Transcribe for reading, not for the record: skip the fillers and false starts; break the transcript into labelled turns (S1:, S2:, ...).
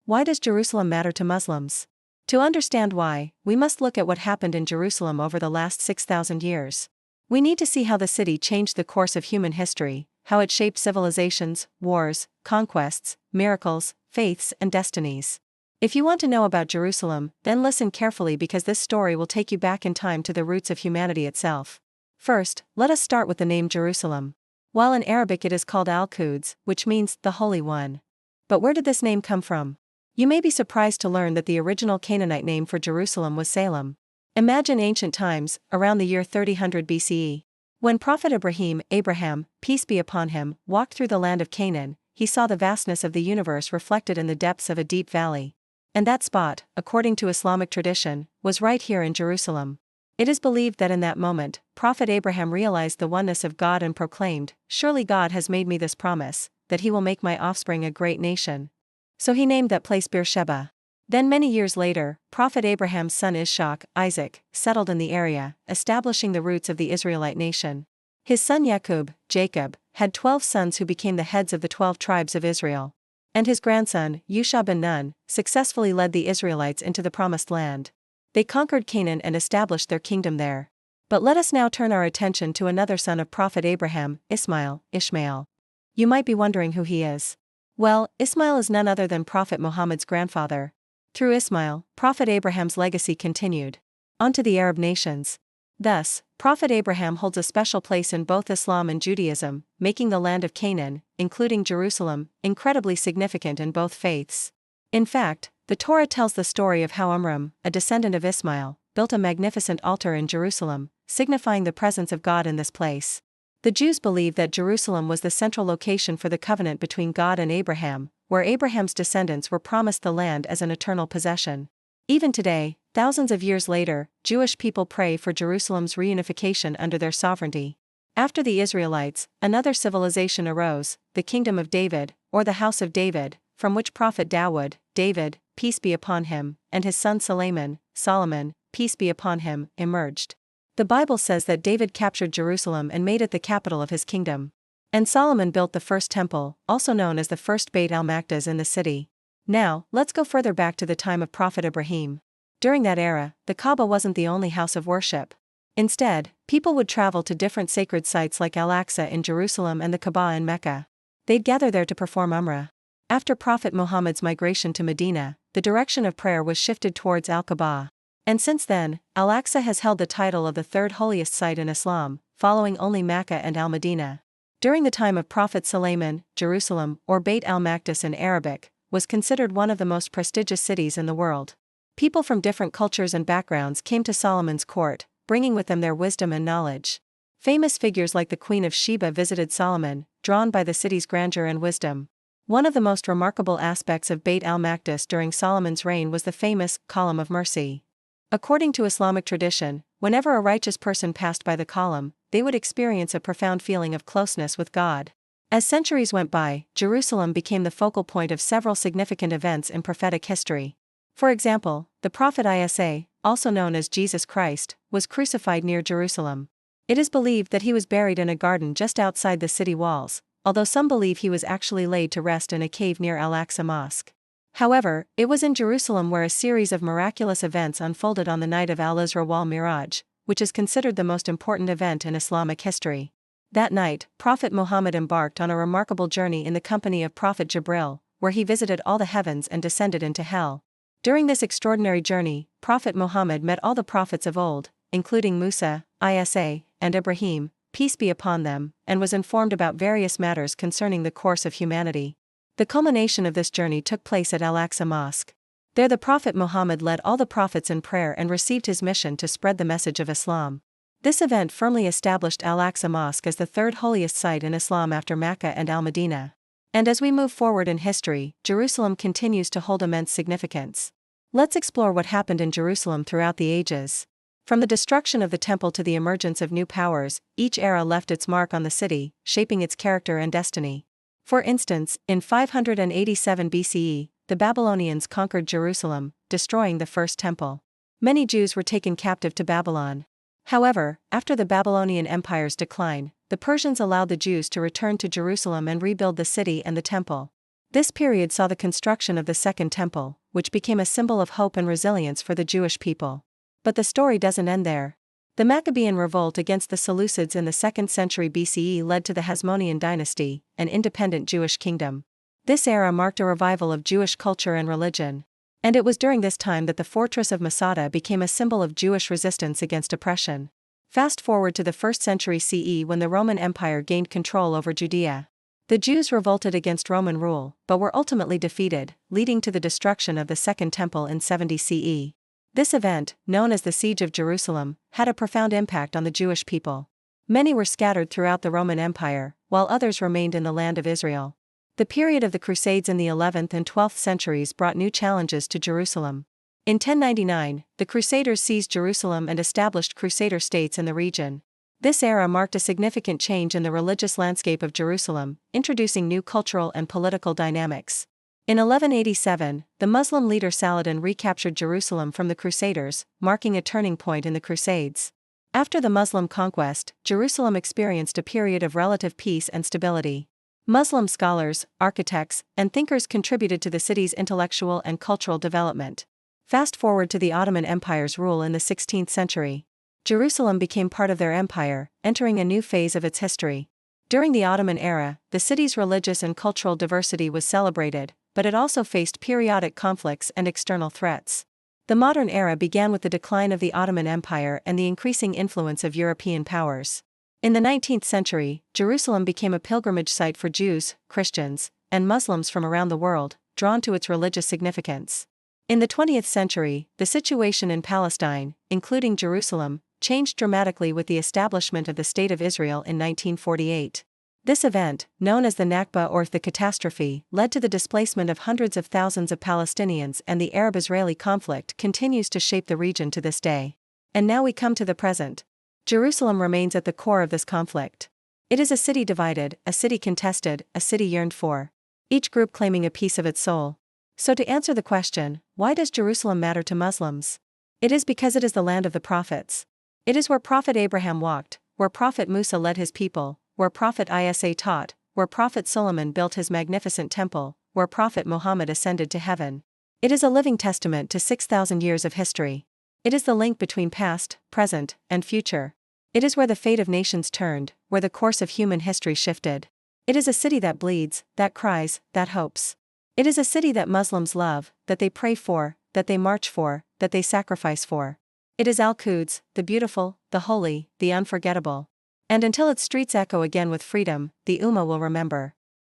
S1: Why does Jerusalem matter to Muslims? To understand why, we must look at what happened in Jerusalem over the last 6,000 years. We need to see how the city changed the course of human history, how it shaped civilizations, wars, conquests, miracles, faiths, and destinies. If you want to know about Jerusalem, then listen carefully because this story will take you back in time to the roots of humanity itself. First, let us start with the name Jerusalem. While in Arabic it is called Al-Quds, which means the Holy One. But where did this name come from? You may be surprised to learn that the original Canaanite name for Jerusalem was Salem. Imagine ancient times, around the year 3000 BCE. When Prophet Abraham, peace be upon him, walked through the land of Canaan, he saw the vastness of the universe reflected in the depths of a deep valley. And that spot, according to Islamic tradition, was right here in Jerusalem. It is believed that in that moment, Prophet Abraham realized the oneness of God and proclaimed, "Surely God has made me this promise, that he will make my offspring a great nation." So he named that place Beersheba. Then many years later, Prophet Abraham's son Isaac, settled in the area, establishing the roots of the Israelite nation. His son Jacob, had 12 sons who became the heads of the 12 tribes of Israel. And his grandson, Yusha ben Nun, successfully led the Israelites into the Promised Land. They conquered Canaan and established their kingdom there. But let us now turn our attention to another son of Prophet Abraham, Ishmael. You might be wondering who he is. Well, Ismail is none other than Prophet Muhammad's grandfather. Through Ismail, Prophet Abraham's legacy continued on to the Arab nations. Thus, Prophet Abraham holds a special place in both Islam and Judaism, making the land of Canaan, including Jerusalem, incredibly significant in both faiths. In fact, the Torah tells the story of how Amram, a descendant of Ismail, built a magnificent altar in Jerusalem, signifying the presence of God in this place. The Jews believe that Jerusalem was the central location for the covenant between God and Abraham, where Abraham's descendants were promised the land as an eternal possession. Even today, thousands of years later, Jewish people pray for Jerusalem's reunification under their sovereignty. After the Israelites, another civilization arose, the Kingdom of David, or the House of David, from which Prophet David, peace be upon him, and his son Solomon, peace be upon him, emerged. The Bible says that David captured Jerusalem and made it the capital of his kingdom. And Solomon built the first temple, also known as the first Beit al-Maqdis in the city. Now, let's go further back to the time of Prophet Ibrahim. During that era, the Kaaba wasn't the only house of worship. Instead, people would travel to different sacred sites like Al-Aqsa in Jerusalem and the Kaaba in Mecca. They'd gather there to perform Umrah. After Prophet Muhammad's migration to Medina, the direction of prayer was shifted towards Al-Kaaba. And since then, Al-Aqsa has held the title of the third holiest site in Islam, following only Mecca and Al-Madinah. During the time of Prophet Sulaiman, Jerusalem, or Beit al-Maqdis in Arabic, was considered one of the most prestigious cities in the world. People from different cultures and backgrounds came to Solomon's court, bringing with them their wisdom and knowledge. Famous figures like the Queen of Sheba visited Solomon, drawn by the city's grandeur and wisdom. One of the most remarkable aspects of Beit al-Maqdis during Solomon's reign was the famous Column of Mercy. According to Islamic tradition, whenever a righteous person passed by the column, they would experience a profound feeling of closeness with God. As centuries went by, Jerusalem became the focal point of several significant events in prophetic history. For example, the prophet Isa, also known as Jesus Christ, was crucified near Jerusalem. It is believed that he was buried in a garden just outside the city walls, although some believe he was actually laid to rest in a cave near Al-Aqsa Mosque. However, it was in Jerusalem where a series of miraculous events unfolded on the night of Al-Isra wal Mi'raj, which is considered the most important event in Islamic history. That night, Prophet Muhammad embarked on a remarkable journey in the company of Prophet Jibril, where he visited all the heavens and descended into hell. During this extraordinary journey, Prophet Muhammad met all the prophets of old, including Musa, Isa, and Ibrahim, peace be upon them, and was informed about various matters concerning the course of humanity. The culmination of this journey took place at Al-Aqsa Mosque. There the Prophet Muhammad led all the prophets in prayer and received his mission to spread the message of Islam. This event firmly established Al-Aqsa Mosque as the third holiest site in Islam after Mecca and Al-Madinah. And as we move forward in history, Jerusalem continues to hold immense significance. Let's explore what happened in Jerusalem throughout the ages. From the destruction of the temple to the emergence of new powers, each era left its mark on the city, shaping its character and destiny. For instance, in 587 BCE, the Babylonians conquered Jerusalem, destroying the first temple. Many Jews were taken captive to Babylon. However, after the Babylonian Empire's decline, the Persians allowed the Jews to return to Jerusalem and rebuild the city and the temple. This period saw the construction of the Second Temple, which became a symbol of hope and resilience for the Jewish people. But the story doesn't end there. The Maccabean revolt against the Seleucids in the 2nd century BCE led to the Hasmonean dynasty, an independent Jewish kingdom. This era marked a revival of Jewish culture and religion. And it was during this time that the fortress of Masada became a symbol of Jewish resistance against oppression. Fast forward to the 1st century CE when the Roman Empire gained control over Judea. The Jews revolted against Roman rule, but were ultimately defeated, leading to the destruction of the Second Temple in 70 CE. This event, known as the Siege of Jerusalem, had a profound impact on the Jewish people. Many were scattered throughout the Roman Empire, while others remained in the land of Israel. The period of the Crusades in the 11th and 12th centuries brought new challenges to Jerusalem. In 1099, the Crusaders seized Jerusalem and established Crusader states in the region. This era marked a significant change in the religious landscape of Jerusalem, introducing new cultural and political dynamics. In 1187, the Muslim leader Saladin recaptured Jerusalem from the Crusaders, marking a turning point in the Crusades. After the Muslim conquest, Jerusalem experienced a period of relative peace and stability. Muslim scholars, architects, and thinkers contributed to the city's intellectual and cultural development. Fast forward to the Ottoman Empire's rule in the 16th century. Jerusalem became part of their empire, entering a new phase of its history. During the Ottoman era, the city's religious and cultural diversity was celebrated, but it also faced periodic conflicts and external threats. The modern era began with the decline of the Ottoman Empire and the increasing influence of European powers. In the 19th century, Jerusalem became a pilgrimage site for Jews, Christians, and Muslims from around the world, drawn to its religious significance. In the 20th century, the situation in Palestine, including Jerusalem, changed dramatically with the establishment of the State of Israel in 1948. This event, known as the Nakba or the catastrophe, led to the displacement of hundreds of thousands of Palestinians, and the Arab-Israeli conflict continues to shape the region to this day. And now we come to the present. Jerusalem remains at the core of this conflict. It is a city divided, a city contested, a city yearned for, each group claiming a piece of its soul. So to answer the question, why does Jerusalem matter to Muslims? It is because it is the land of the prophets. It is where Prophet Abraham walked, where Prophet Musa led his people, where Prophet Isa taught, where Prophet Solomon built his magnificent temple, where Prophet Muhammad ascended to heaven. It is a living testament to 6,000 years of history. It is the link between past, present, and future. It is where the fate of nations turned, where the course of human history shifted. It is a city that bleeds, that cries, that hopes. It is a city that Muslims love, that they pray for, that they march for, that they sacrifice for. It is Al-Quds, the beautiful, the holy, the unforgettable. And until its streets echo again with freedom, the Ummah will remember.